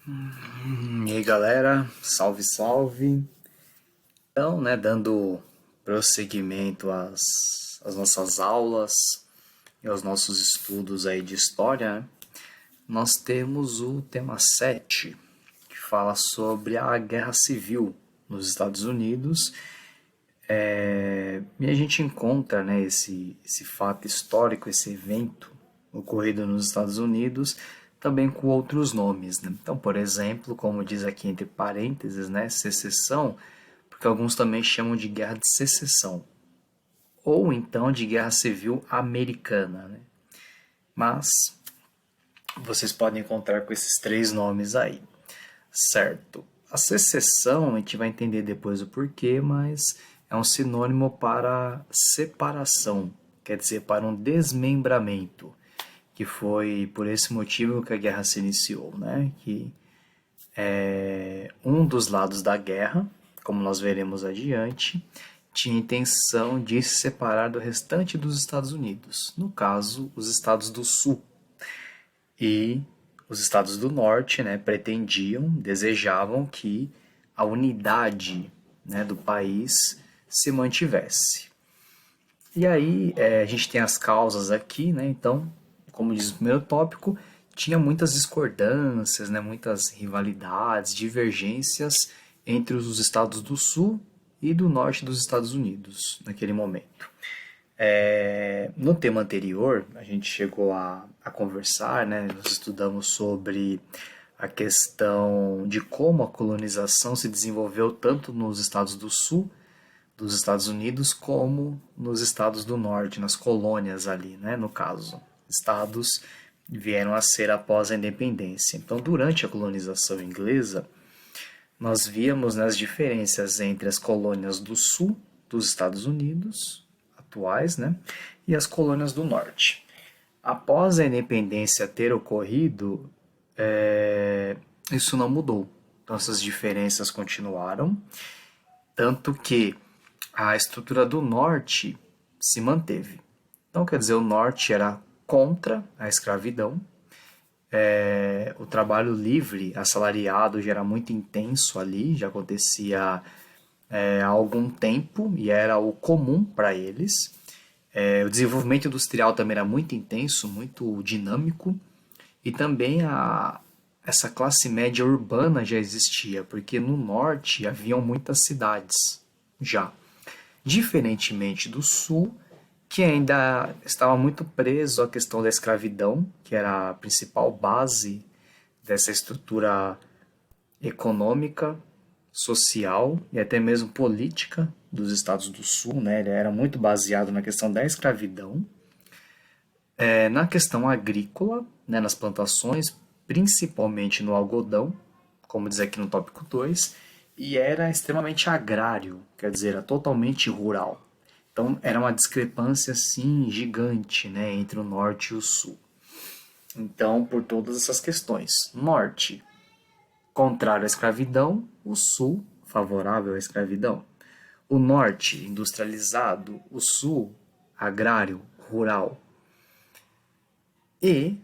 E aí galera, salve salve. Então, dando prosseguimento às nossas aulas e aos nossos estudos aí de história, nós temos o tema 7 que fala sobre a Guerra Civil nos Estados Unidos. E a gente encontra, esse fato histórico, esse evento ocorrido nos Estados Unidos, também com outros nomes, né? Então, por exemplo, como diz aqui entre parênteses, né, secessão, porque alguns também chamam de Guerra de Secessão, ou então de Guerra Civil Americana, né? Mas vocês podem encontrar com esses três nomes aí, certo? A secessão, a gente vai entender depois o porquê, mas é um sinônimo para separação, quer dizer, para um desmembramento, que foi por esse motivo que a guerra se iniciou, né? Que um dos lados da guerra, como nós veremos adiante, tinha intenção de se separar do restante dos Estados Unidos, no caso, os Estados do Sul. E os Estados do Norte, né, pretendiam, desejavam que a unidade, né, do país se mantivesse. E aí a gente tem as causas aqui, né? Então, como diz o primeiro tópico, tinha muitas discordâncias, né? Muitas rivalidades, divergências entre os estados do sul e do norte dos Estados Unidos naquele momento. No tema anterior, a gente chegou a conversar, né? Nós estudamos sobre a questão de como a colonização se desenvolveu tanto nos estados do sul dos Estados Unidos como nos estados do norte, nas colônias ali, né, no caso. Estados vieram a ser após a independência. Então, durante a colonização inglesa, nós víamos, né, as diferenças entre as colônias do sul dos Estados Unidos, atuais, né, e as colônias do norte. Após a independência ter ocorrido, isso não mudou. Então, essas diferenças continuaram, tanto que a estrutura do norte se manteve. Então, quer dizer, o norte era contra a escravidão, o trabalho livre, assalariado, já era muito intenso ali, já acontecia há algum tempo e era o comum para eles. O desenvolvimento industrial também era muito intenso, muito dinâmico, e também essa classe média urbana já existia, porque no norte haviam muitas cidades já. Diferentemente do sul, que ainda estava muito preso à questão da escravidão, que era a principal base dessa estrutura econômica, social e até mesmo política dos estados do sul, né? Ele era muito baseado na questão da escravidão, na questão agrícola, né? Nas plantações, principalmente no algodão, como diz aqui no tópico 2, e era extremamente agrário, quer dizer, era totalmente rural. Então era uma discrepância assim gigante, né, entre o norte e o sul. Então, por todas essas questões, norte contrário à escravidão, o sul favorável à escravidão. O norte industrializado, o sul agrário, rural. E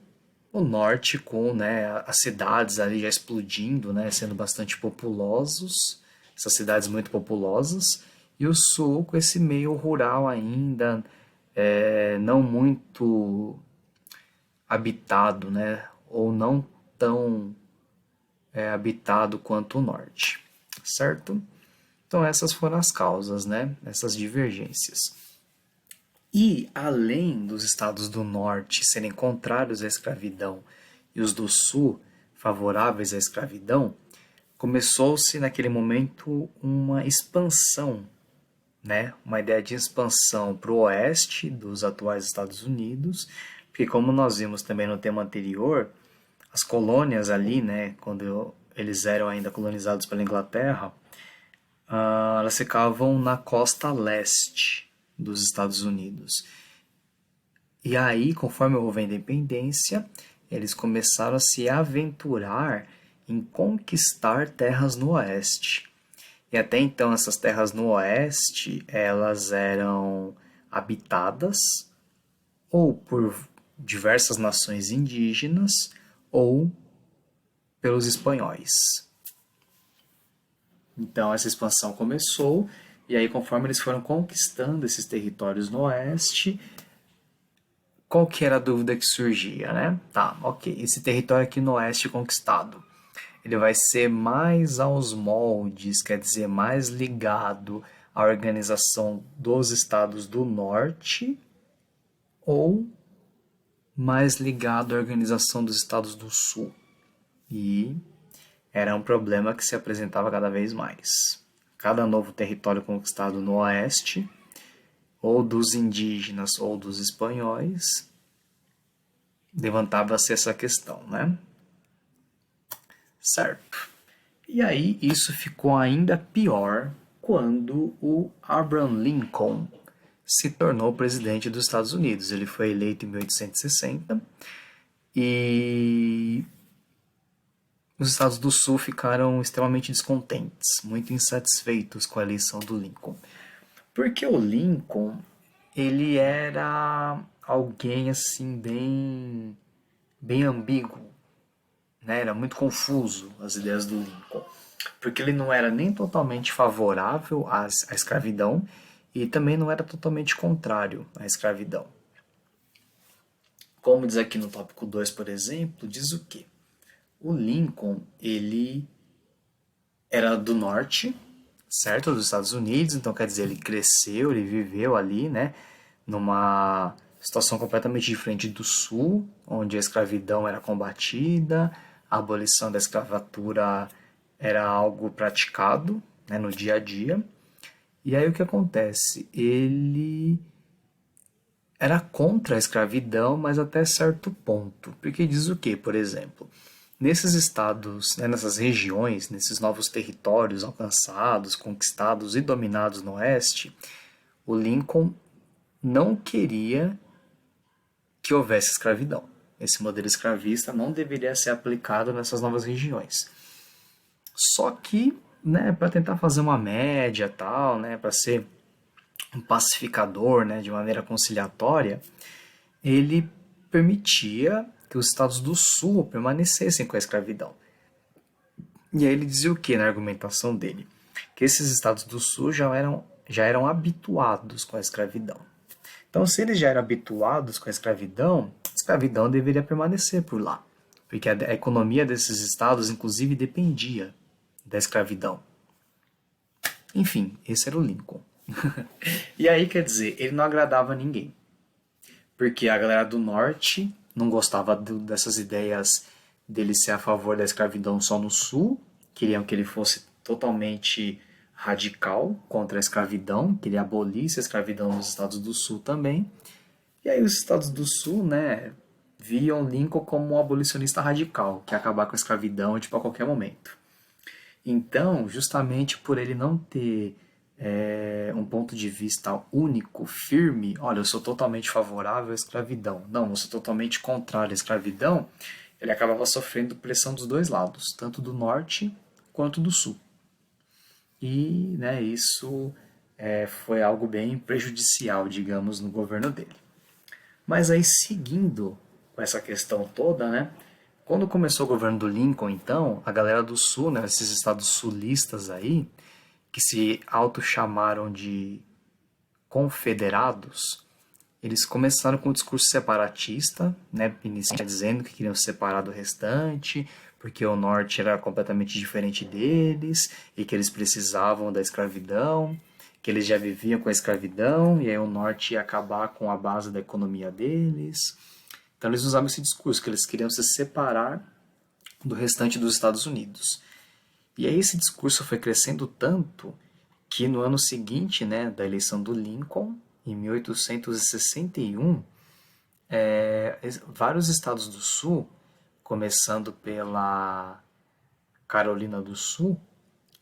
o norte com, né, as cidades ali já explodindo, né, sendo bastante populosos, essas cidades muito populosas, e o sul com esse meio rural ainda, não muito habitado, né, ou não tão habitado quanto o norte, certo? Então essas foram as causas, né, essas divergências. E, além dos estados do norte serem contrários à escravidão e os do sul favoráveis à escravidão, começou-se naquele momento uma expansão, né? Uma ideia de expansão para o oeste dos atuais Estados Unidos, porque como nós vimos também no tema anterior, as colônias ali, né, quando eles eram ainda colonizados pela Inglaterra, elas ficavam na costa leste dos Estados Unidos. E aí, conforme houve a independência, eles começaram a se aventurar em conquistar terras no oeste. E até então essas terras no oeste, elas eram habitadas ou por diversas nações indígenas ou pelos espanhóis. Então essa expansão começou, e aí conforme eles foram conquistando esses territórios no oeste, qual que era a dúvida que surgia, né? Tá, ok, esse território aqui no oeste conquistado, ele vai ser mais aos moldes, quer dizer, mais ligado à organização dos estados do norte, ou mais ligado à organização dos estados do sul. E era um problema que se apresentava cada vez mais. Cada novo território conquistado no oeste, ou dos indígenas ou dos espanhóis, levantava-se essa questão, né? Certo. E aí isso ficou ainda pior quando o Abraham Lincoln se tornou presidente dos Estados Unidos. Ele foi eleito em 1860 e os estados do Sul ficaram extremamente descontentes, muito insatisfeitos com a eleição do Lincoln. Porque o Lincoln, ele era alguém assim bem ambíguo, né? Era muito confuso as ideias do Lincoln, porque ele não era nem totalmente favorável à escravidão e também não era totalmente contrário à escravidão. Como diz aqui no tópico 2, por exemplo, diz o quê? O Lincoln, ele era do norte, certo? Dos Estados Unidos, então quer dizer, ele cresceu, ele viveu ali, né? Numa situação completamente diferente do sul, onde a escravidão era combatida, a abolição da escravatura era algo praticado, né, no dia a dia. E aí o que acontece? Ele era contra a escravidão, mas até certo ponto. Porque diz o quê, por exemplo? Nesses estados, né, nessas regiões, nesses novos territórios alcançados, conquistados e dominados no oeste, o Lincoln não queria que houvesse escravidão. Esse modelo escravista não deveria ser aplicado nessas novas regiões. Só que, né, para tentar fazer uma média tal, né, para ser um pacificador, né, de maneira conciliatória, ele permitia que os estados do sul permanecessem com a escravidão. E aí ele dizia o que na argumentação dele? Que esses estados do sul já eram habituados com a escravidão. Então, se eles já eram habituados com a escravidão deveria permanecer por lá. Porque a economia desses estados, inclusive, dependia da escravidão. Enfim, esse era o Lincoln. E aí, quer dizer, ele não agradava a ninguém. Porque a galera do norte não gostava dessas ideias dele ser a favor da escravidão só no sul, queriam que ele fosse totalmente radical contra a escravidão, que ele abolisse a escravidão nos estados do sul também. E aí os estados do sul, né, viam Lincoln como um abolicionista radical, que ia acabar com a escravidão tipo, a qualquer momento. Então, justamente por ele não ter um ponto de vista único, firme, olha, eu sou totalmente favorável à escravidão, não, eu sou totalmente contrário à escravidão, ele acabava sofrendo pressão dos dois lados, tanto do norte quanto do sul. E né, isso foi algo bem prejudicial, digamos, no governo dele. Mas aí, seguindo com essa questão toda, né, quando começou o governo do Lincoln, então, a galera do sul, né, esses estados sulistas aí, que se auto-chamaram de confederados, eles começaram com um discurso separatista, né, inicialmente dizendo que queriam se separar do restante, porque o norte era completamente diferente deles e que eles precisavam da escravidão, que eles já viviam com a escravidão e aí o norte ia acabar com a base da economia deles. Então eles usavam esse discurso, que eles queriam se separar do restante dos Estados Unidos. E aí esse discurso foi crescendo tanto que no ano seguinte, né, da eleição do Lincoln, em 1861, vários estados do Sul, começando pela Carolina do Sul,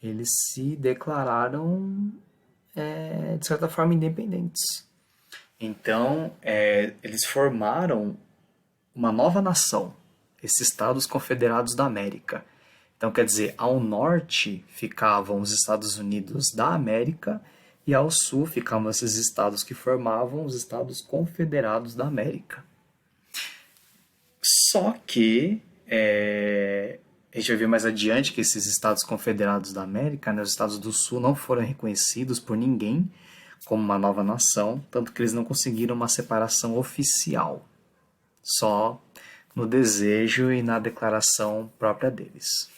eles se declararam, de certa forma, independentes. Então, eles formaram uma nova nação, esses Estados Confederados da América. Então, quer dizer, ao norte ficavam os Estados Unidos da América e ao sul ficavam esses estados que formavam os Estados Confederados da América. Só que A gente vai ver mais adiante que esses Estados Confederados da América, né, os Estados do Sul, não foram reconhecidos por ninguém como uma nova nação, tanto que eles não conseguiram uma separação oficial, só no desejo e na declaração própria deles.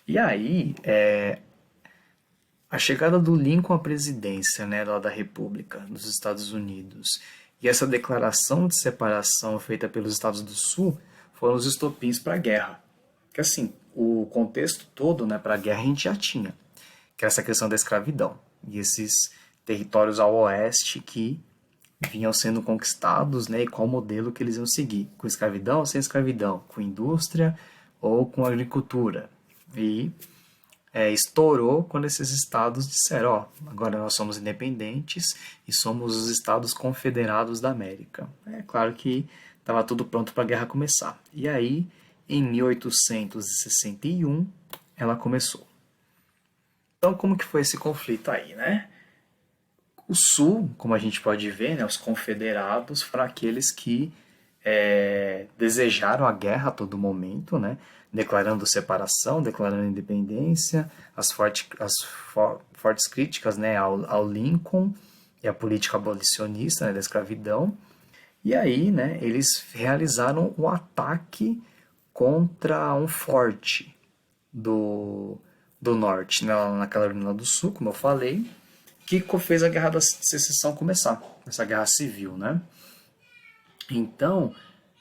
E aí, a chegada do Lincoln à presidência, né, lá da República dos Estados Unidos, e essa declaração de separação feita pelos Estados do Sul foram os estopins para a guerra. Que assim, o contexto todo, né, para a guerra a gente já tinha, que era essa questão da escravidão e esses territórios ao oeste que vinham sendo conquistados, né, e qual modelo que eles iam seguir, com escravidão ou sem escravidão, com indústria ou com agricultura. E estourou quando esses estados disseram, ó, agora nós somos independentes e somos os Estados Confederados da América. É claro que estava tudo pronto para a guerra começar. E aí, em 1861, ela começou. Então, como que foi esse conflito aí, né? O Sul, como a gente pode ver, né, os confederados foram aqueles que desejaram a guerra a todo momento, né, declarando separação, declarando independência, as fortes críticas, né, ao Lincoln e à política abolicionista, né, da escravidão. E aí, né, eles realizaram um ataque contra um forte do norte, né, na Carolina do Sul, como eu falei, que fez a Guerra da Secessão começar, essa guerra civil, né? Então, o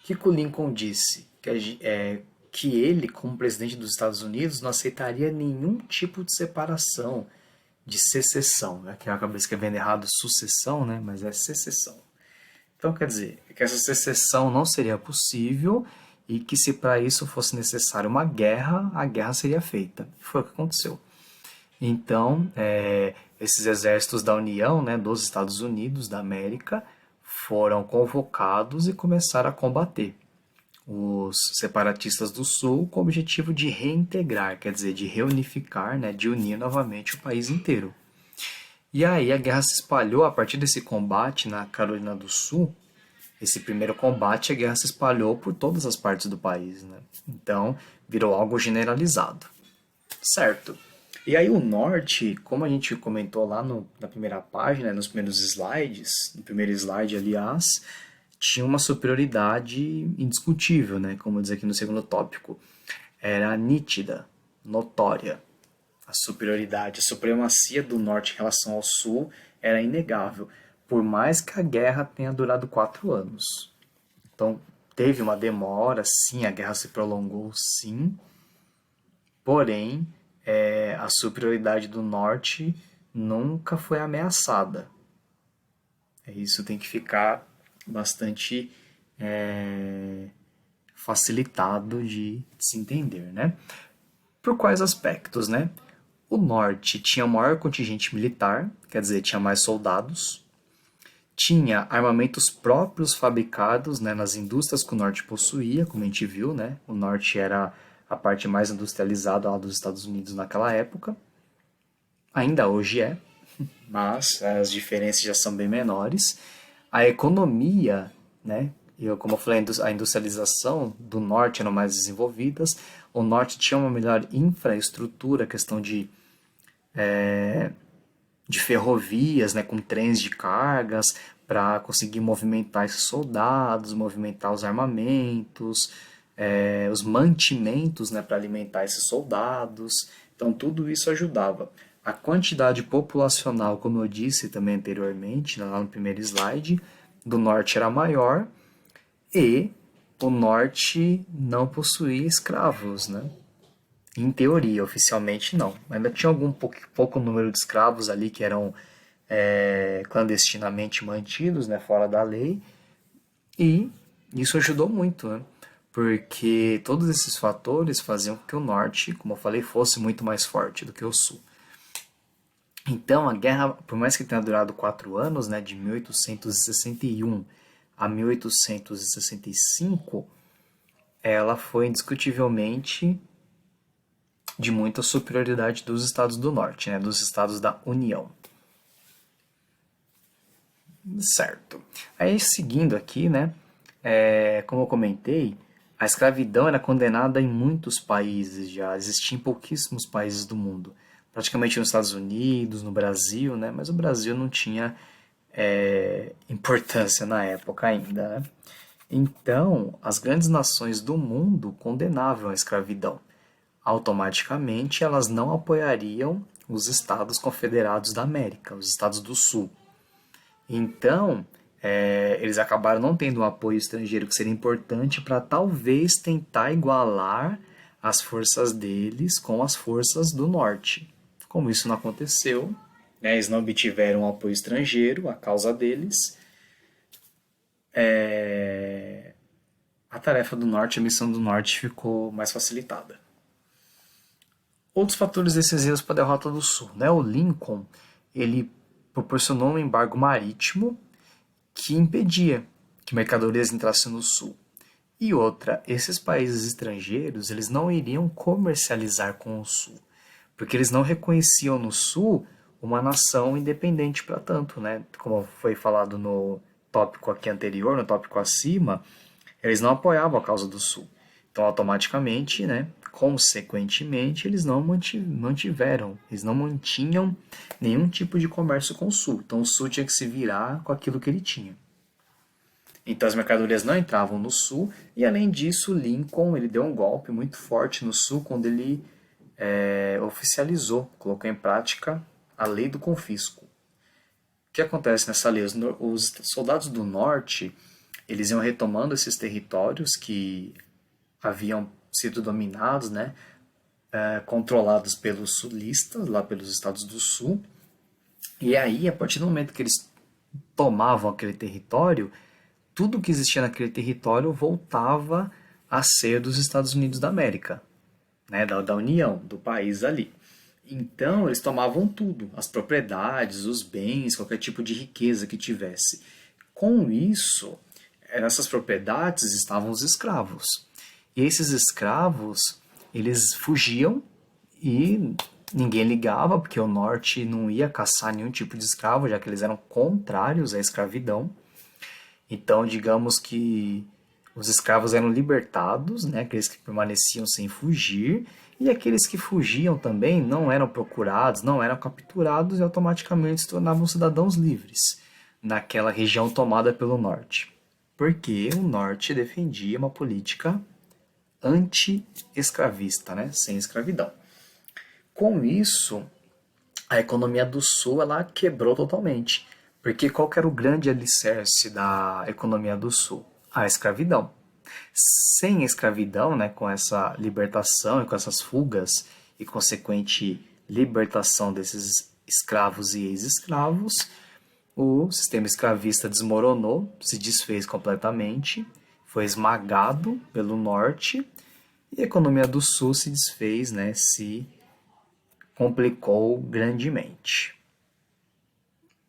que o Lincoln disse? Que ele, como presidente dos Estados Unidos, não aceitaria nenhum tipo de separação, de secessão, né? Que eu acabei escrevendo errado, sucessão, né? Mas é secessão. Então, quer dizer, que essa secessão não seria possível e que se para isso fosse necessário uma guerra, a guerra seria feita. E foi o que aconteceu. Então, esses exércitos da União, né, dos Estados Unidos da América, foram convocados e começaram a combater os separatistas do Sul com o objetivo de reintegrar, quer dizer, de reunificar, né, de unir novamente o país inteiro. E aí a guerra se espalhou a partir desse combate na Carolina do Sul. Esse primeiro combate, a guerra se espalhou por todas as partes do país, né? Então, virou algo generalizado. Certo. E aí o norte, como a gente comentou lá na primeira página, nos primeiros slides, no primeiro slide, aliás, tinha uma superioridade indiscutível, né? Como diz aqui no segundo tópico. Era nítida, notória. A superioridade, a supremacia do norte em relação ao sul era inegável, por mais que a guerra tenha durado 4 anos. Então, teve uma demora, sim, a guerra se prolongou, sim, porém, a superioridade do norte nunca foi ameaçada. Isso tem que ficar bastante facilitado de se entender, né? Por quais aspectos, né? O norte tinha maior contingente militar, quer dizer, tinha mais soldados, tinha armamentos próprios fabricados, né, nas indústrias que o norte possuía, como a gente viu, né? O norte era a parte mais industrializada lá dos Estados Unidos naquela época. Ainda hoje é, mas as diferenças já são bem menores. A economia, né? Como eu falei, a industrialização do norte eram mais desenvolvidas. O norte tinha uma melhor infraestrutura, questão de ferrovias, né, com trens de cargas, para conseguir movimentar esses soldados, movimentar os armamentos, os mantimentos, né, para alimentar esses soldados. Então, tudo isso ajudava. A quantidade populacional, como eu disse também anteriormente, lá no primeiro slide, do norte era maior e o norte não possuía escravos, né? Em teoria, oficialmente não. Ainda tinha algum pouco número de escravos ali que eram clandestinamente mantidos, né, fora da lei, e isso ajudou muito, né? Porque todos esses fatores faziam com que o norte, como eu falei, fosse muito mais forte do que o sul. Então, a guerra, por mais que tenha durado 4 anos, né, de 1861 a 1865, ela foi indiscutivelmente de muita superioridade dos estados do norte, né, dos estados da União. Certo. Aí, seguindo aqui, né, como eu comentei, A escravidão era condenada em muitos países já, existia em pouquíssimos países do mundo. Praticamente nos Estados Unidos, no Brasil, né? Mas o Brasil não tinha importância na época ainda, né? Então, as grandes nações do mundo condenavam a escravidão. Automaticamente, elas não apoiariam os Estados Confederados da América, os Estados do Sul. Então, eles acabaram não tendo um apoio estrangeiro que seria importante para talvez tentar igualar as forças deles com as forças do norte. Como isso não aconteceu, né, eles não obtiveram um apoio estrangeiro, a causa deles, a tarefa do norte, a missão do norte ficou mais facilitada. Outros fatores decisivos para a derrota do sul, né? O Lincoln, ele proporcionou um embargo marítimo que impedia que mercadorias entrassem no sul. E outra, esses países estrangeiros, eles não iriam comercializar com o sul, porque eles não reconheciam no sul uma nação independente para tanto, né? Como foi falado no tópico aqui anterior, no tópico acima, eles não apoiavam a causa do sul. Então, automaticamente, né, consequentemente, eles não mantiveram, eles não mantinham nenhum tipo de comércio com o sul. Então, o sul tinha que se virar com aquilo que ele tinha. Então, as mercadorias não entravam no sul, e além disso, Lincoln ele deu um golpe muito forte no sul quando ele oficializou, colocou em prática a lei do confisco. O que acontece nessa lei? Os soldados do norte eles iam retomando esses territórios que haviam sido dominados, né, controlados pelos sulistas, lá pelos estados do sul. E aí, a partir do momento que eles tomavam aquele território, tudo que existia naquele território voltava a ser dos Estados Unidos da América, né, da União, do país ali. Então, eles tomavam tudo, as propriedades, os bens, qualquer tipo de riqueza que tivesse. Com isso, nessas propriedades estavam os escravos. E esses escravos, eles fugiam e ninguém ligava, porque o norte não ia caçar nenhum tipo de escravo, já que eles eram contrários à escravidão. Então, digamos que os escravos eram libertados, né, aqueles que permaneciam sem fugir, e aqueles que fugiam também não eram procurados, não eram capturados e automaticamente se tornavam cidadãos livres naquela região tomada pelo norte. Porque o norte defendia uma política anti-escravista, né, sem escravidão. Com isso, a economia do sul ela quebrou totalmente. Porque qual que era o grande alicerce da economia do sul? A escravidão. Sem escravidão, né, com essa libertação e com essas fugas e consequente libertação desses escravos e ex-escravos, o sistema escravista desmoronou, se desfez completamente, foi esmagado pelo norte e a economia do sul se desfez, né, se complicou grandemente.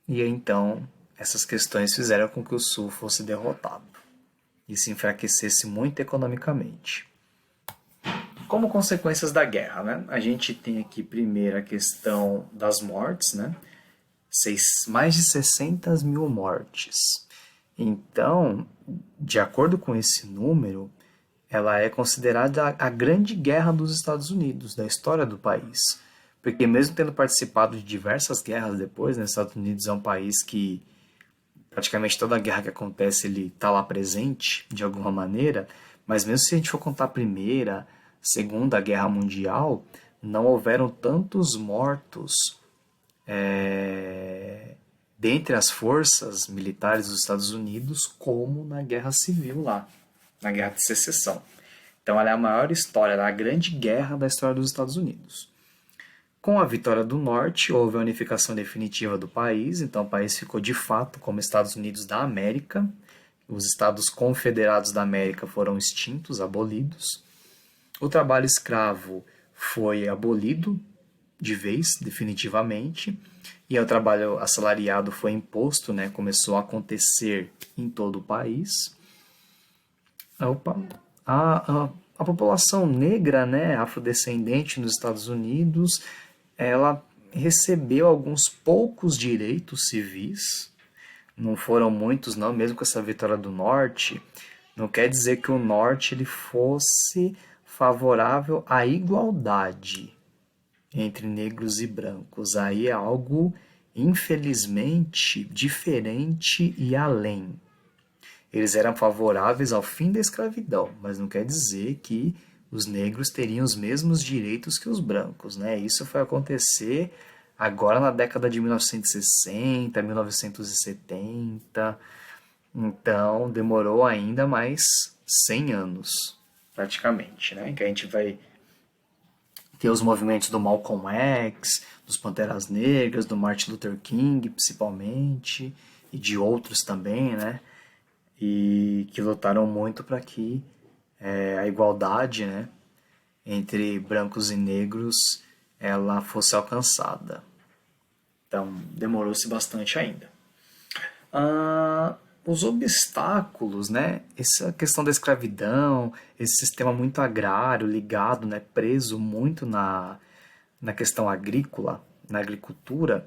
E então essas questões fizeram com que o sul fosse derrotado e se enfraquecesse muito economicamente. Como consequências da guerra, né? A gente tem aqui primeiro a questão das mortes, né? Mais de 600 mil mortes. Então, de acordo com esse número, ela é considerada a grande guerra dos Estados Unidos, da história do país. Porque mesmo tendo participado de diversas guerras depois, né, os Estados Unidos é um país que praticamente toda guerra que acontece ele está lá presente de alguma maneira, mas mesmo se a gente for contar a Primeira, Segunda Guerra Mundial, não houveram tantos mortos dentre as forças militares dos Estados Unidos como na Guerra Civil lá, na Guerra de Secessão. Então ela é a maior história, a grande guerra da história dos Estados Unidos. Com a vitória do Norte, houve a unificação definitiva do país, então o país ficou de fato como Estados Unidos da América. Os Estados Confederados da América foram extintos, abolidos. O trabalho escravo foi abolido de vez, definitivamente, e o trabalho assalariado foi imposto, né, começou a acontecer em todo o país. A população negra, né, afrodescendente nos Estados Unidos, ela recebeu alguns poucos direitos civis, não foram muitos não, mesmo com essa vitória do Norte, Não quer dizer que o norte ele fosse favorável à igualdade entre negros e brancos. Aí é algo, infelizmente, diferente e além. Eles eram favoráveis ao fim da escravidão, mas não quer dizer que os negros teriam os mesmos direitos que os brancos, né? Isso foi acontecer agora na década de 1960, 1970. Então, demorou ainda mais 100 anos, praticamente, né? Que a gente vai ter os movimentos do Malcolm X, dos Panteras Negras, do Martin Luther King, principalmente, e de outros também, né? E que lutaram muito para que a igualdade, né, entre brancos e negros ela fosse alcançada. Então, demorou-se bastante ainda. Os obstáculos, né? Essa questão da escravidão, esse sistema muito agrário, ligado, né, preso muito na questão agrícola, na agricultura,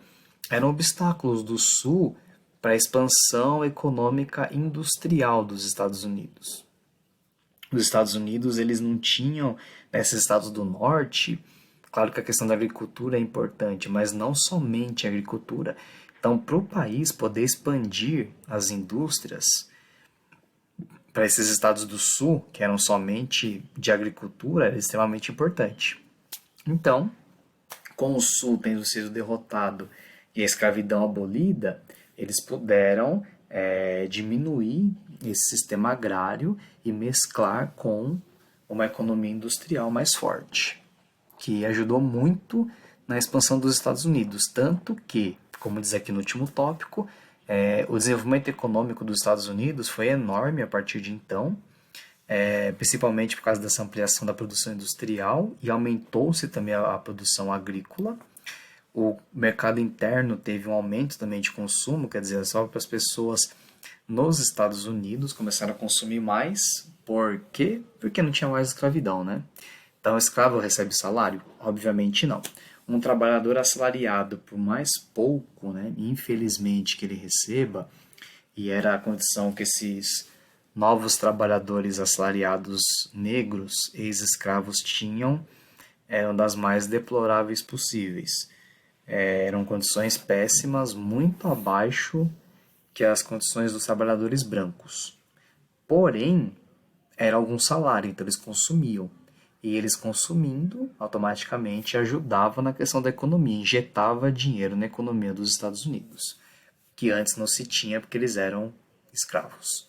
eram obstáculos do Sul para a expansão econômica industrial dos Estados Unidos. Os Estados Unidos, eles não tinham, nesses estados do norte, claro que a questão da agricultura é importante, mas não somente a agricultura. Então, para o país poder expandir as indústrias para esses estados do sul, que eram somente de agricultura, era extremamente importante. Então, com o sul tendo sido derrotado e a escravidão abolida, eles puderam diminuir esse sistema agrário e mesclar com uma economia industrial mais forte, que ajudou muito na expansão dos Estados Unidos. Tanto que, como diz aqui no último tópico, o desenvolvimento econômico dos Estados Unidos foi enorme a partir de então, principalmente por causa dessa ampliação da produção industrial, e aumentou-se também a produção agrícola. O mercado interno teve um aumento também de consumo, quer dizer, as próprias pessoas nos Estados Unidos começaram a consumir mais. Por quê? Porque não tinha mais escravidão, né? Então, o escravo recebe salário? Obviamente não. Um trabalhador assalariado, por mais pouco, né, infelizmente, que ele receba, e era a condição que esses novos trabalhadores assalariados negros, ex-escravos, tinham, eram das mais deploráveis possíveis. Eram condições péssimas, muito abaixo que as condições dos trabalhadores brancos. Porém, era algum salário, então eles consumiam. E eles consumindo, automaticamente ajudava na questão da economia, injetava dinheiro na economia dos Estados Unidos, que antes não se tinha porque eles eram escravos.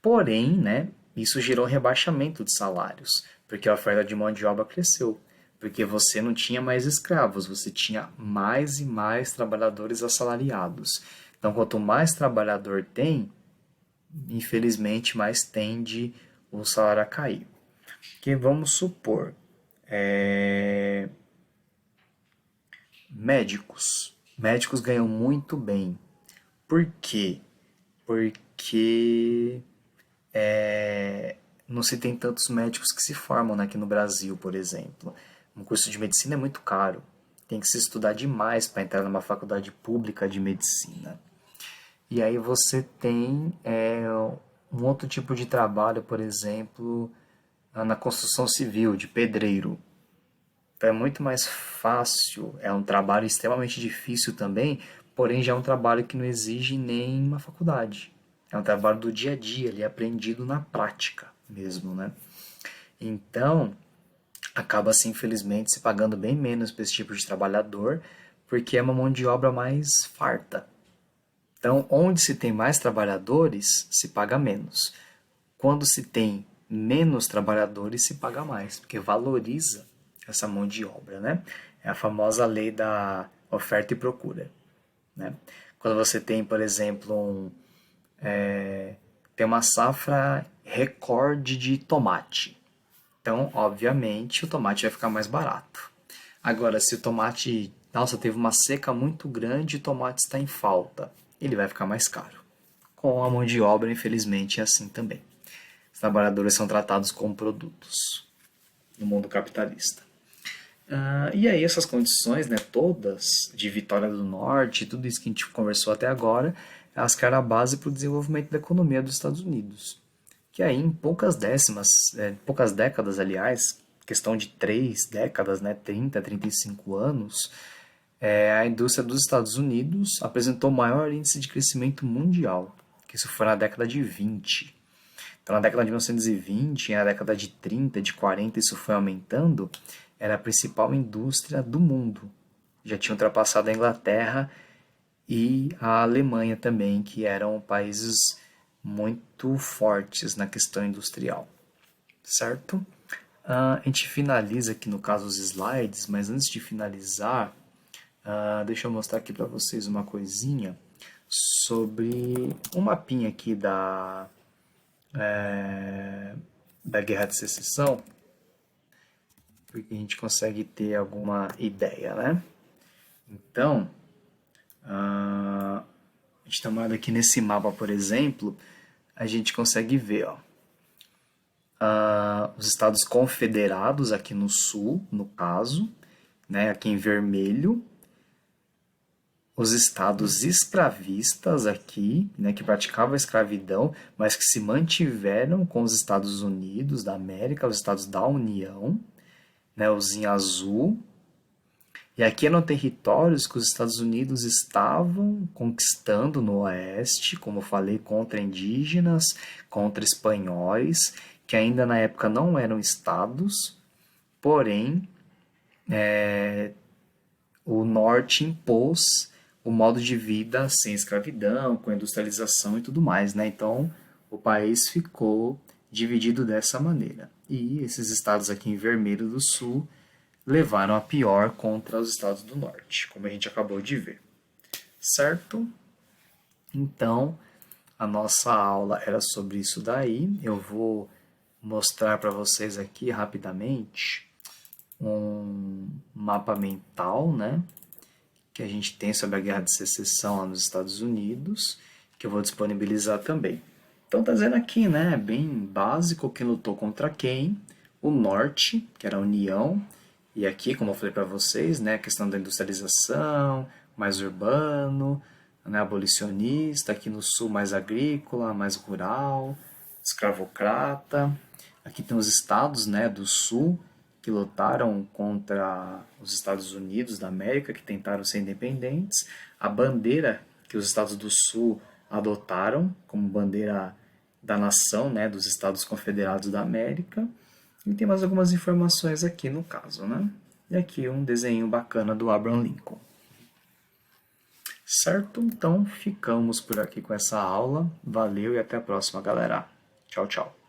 Porém, né, isso gerou rebaixamento de salários, porque a oferta de mão de obra cresceu, porque você não tinha mais escravos, você tinha mais e mais trabalhadores assalariados. Então, quanto mais trabalhador tem, infelizmente, mais tende o salário a cair. Que vamos supor, médicos ganham muito bem. Por quê? Porque não se tem tantos médicos que se formam aqui no Brasil, por exemplo. Um curso de medicina é muito caro. Tem que se estudar demais para entrar numa faculdade pública de medicina. E aí você tem um outro tipo de trabalho, por exemplo, na construção civil, de pedreiro. Então é muito mais fácil, é um trabalho extremamente difícil também, porém já é um trabalho que não exige nem uma faculdade. É um trabalho do dia a dia, ali, aprendido na prática mesmo, né? Então, acaba-se, infelizmente, se pagando bem menos para esse tipo de trabalhador, porque é uma mão de obra mais farta. Então, onde se tem mais trabalhadores, se paga menos. Quando se tem menos trabalhadores, se paga mais, porque valoriza essa mão de obra, né? É a famosa lei da oferta e procura, né? Quando você tem, por exemplo, tem uma safra recorde de tomate. Então, obviamente, o tomate vai ficar mais barato. Agora, se o tomate, nossa, teve uma seca muito grande e o tomate está em falta, ele vai ficar mais caro. Com a mão de obra, infelizmente, é assim também. Os trabalhadores são tratados como produtos no mundo capitalista. E aí essas condições, né, todas de Vitória do Norte, tudo isso que a gente conversou até agora, elas criaram a base para o desenvolvimento da economia dos Estados Unidos, que aí em poucas décadas, aliás, questão de 3 décadas, né, 30, 35 anos, a indústria dos Estados Unidos apresentou o maior índice de crescimento mundial, que isso foi na década de 20. Então, na década de 1920, na década de 30, de 40, isso foi aumentando, era a principal indústria do mundo. Já tinha ultrapassado a Inglaterra e a Alemanha também, que eram países muito fortes na questão industrial, certo? A gente finaliza aqui no caso os slides, mas antes de finalizar, deixa eu mostrar aqui para vocês uma coisinha sobre um mapinha aqui da Guerra de Secessão, porque a gente consegue ter alguma ideia, né? Então, a gente está olhando aqui nesse mapa, por exemplo, a gente consegue ver, ó, os Estados Confederados aqui no sul, no caso, né, aqui em vermelho, os estados escravistas aqui, né, que praticavam a escravidão, mas que se mantiveram com os Estados Unidos da América, os estados da União, né, os em azul. E aqui eram territórios que os Estados Unidos estavam conquistando no oeste, como eu falei, contra indígenas, contra espanhóis, que ainda na época não eram estados, porém o norte impôs o modo de vida sem escravidão, com industrialização e tudo mais, né? Então o país ficou dividido dessa maneira. E esses estados aqui em vermelho do sul levaram a pior contra os estados do norte, como a gente acabou de ver. Certo? Então, a nossa aula era sobre isso daí. Eu vou mostrar para vocês aqui rapidamente um mapa mental, né, que a gente tem sobre a Guerra de Secessão lá nos Estados Unidos, que eu vou disponibilizar também. Então tá dizendo aqui, né, bem básico, quem lutou contra quem, o norte, que era a União, e aqui, como eu falei para vocês, né, a questão da industrialização, mais urbano, né, abolicionista, aqui no sul mais agrícola, mais rural, escravocrata. Aqui tem os estados, né, do sul, que lutaram contra os Estados Unidos da América, que tentaram ser independentes. A bandeira que os estados do sul adotaram como bandeira da nação, né, dos Estados Confederados da América. E tem mais algumas informações aqui no caso, né? E aqui um desenho bacana do Abraham Lincoln. Certo? Então ficamos por aqui com essa aula. Valeu e até a próxima, galera. Tchau, tchau.